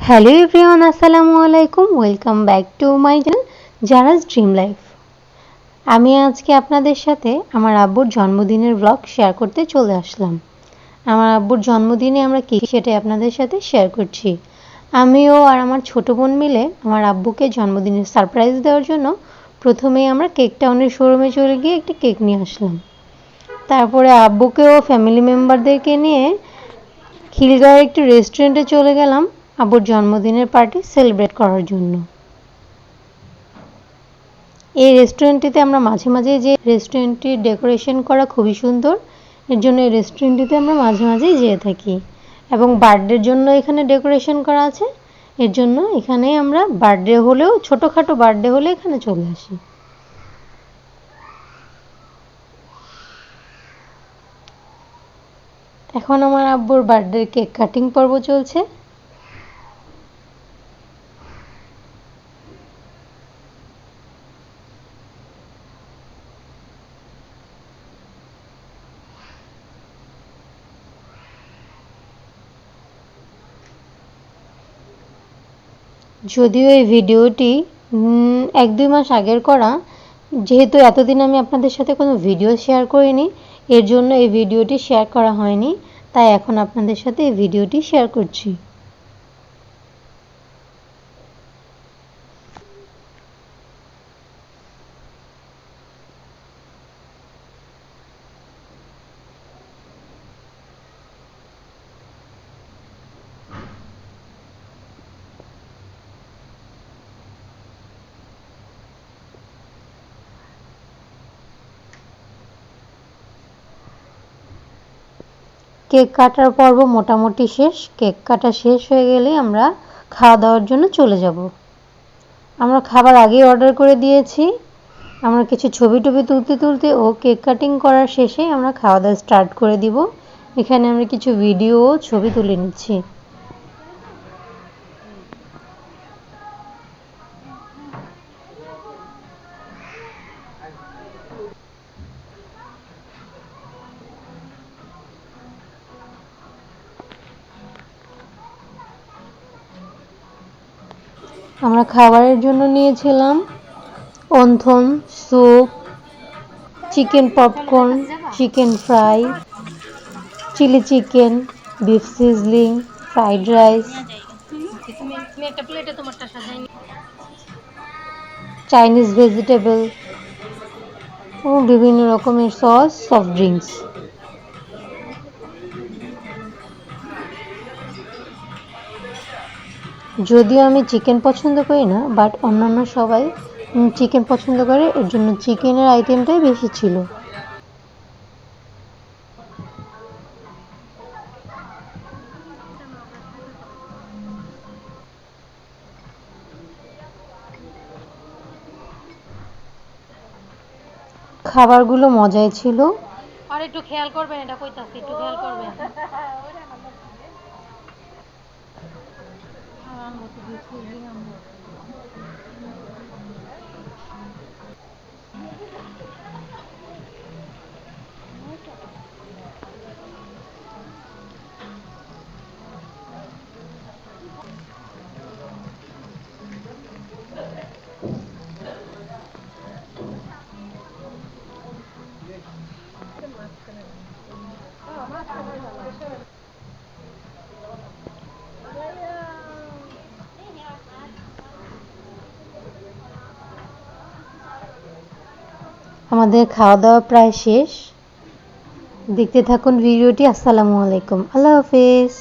Hello everyone, আসসালামু আলাইকুম। Welcome back to my channel Zara's dream life. আমি আজকে আপনাদের সাথে আমার আব্বুর জন্মদিনের ব্লগ শেয়ার করতে চলে আসলাম। আমার আব্বুর জন্মদিনে আমরা কী সেটাই আপনাদের সাথে শেয়ার করছি। আমিও আর আমার ছোটো বোন মিলে আমার আব্বুকে জন্মদিনের সারপ্রাইজ দেওয়ার জন্য প্রথমেই আমরা কেক টাউনের শোরুমে চলে গিয়ে একটি কেক নিয়ে আসলাম। তারপরে আব্বুকেও ফ্যামিলি মেম্বারদেরকে নিয়ে খিলগাঁওয়ের একটি রেস্টুরেন্টে চলে গেলাম আব্বুর জন্মদিনের পার্টি সেলিব্রেট করার জন্য। এই রেস্টুরেন্টটিতে আমরা মাঝে মাঝে যে রেস্টুরেন্টটির ডেকোরেশন করা খুবই সুন্দর, এর জন্য এই রেস্টুরেন্টটিতে আমরা মাঝে মাঝেই যেয়ে থাকি। এবং বার্থডের জন্য এখানে ডেকোরেশন করা আছে, এর জন্য এখানে আমরা বার্থডে হলেও ছোটোখাটো বার্থডে হলে এখানে চলে আসি। এখন আমার আব্বুর বার্থডের কেক কাটিং পর্ব চলছে। যদিও এই ভিডিওটি 1-2 মাস আগের করা, যেহেতু এতদিন আমি আপনাদের সাথে কোনো ভিডিও শেয়ার করিনি, এর জন্য এই ভিডিওটি শেয়ার করা হয়নি, তাই এখন আপনাদের সাথে এই ভিডিওটি শেয়ার করছি। কেক কাটার পর্ব মোটামুটি শেষ। কেক কাটা শেষ হয়ে গেলেই আমরা খাওয়া দাওয়ার জন্য চলে যাব। আমরা খাবার আগেই অর্ডার করে দিয়েছি। আমরা কিছু ছবি টবি তুলতে ও কেক কাটিং করার শেষে আমরা খাওয়া দাওয়া স্টার্ট করে দিব। এখানে আমরা কিছু ভিডিও ও ছবি তুলে নিচ্ছি। আমরা খাবারের জন্য নিয়েছিলাম wonton, soup, chicken popcorn, chicken fry, chilli chicken, beef sizzling, fried rice, Chinese vegetable ও বিভিন্ন রকমের সস, সফট ড্রিঙ্কস। যদিও আমি চিকেন পছন্দ করি না, বাট অন্যান্য সবাই চিকেন পছন্দ করে, এর জন্য চিকেনের আইটেমটাই বেশি ছিল। খাবারগুলো মজাই ছিল। আর একটু খেয়াল করবেন, এটা কইতাছি, একটু খেয়াল করবেন। আমাদের খাওয়া দাওয়া প্রায় শেষ। দেখতে থাকুন ভিডিওটি। আসসালামু আলাইকুম, আল্লাহ হাফেজ।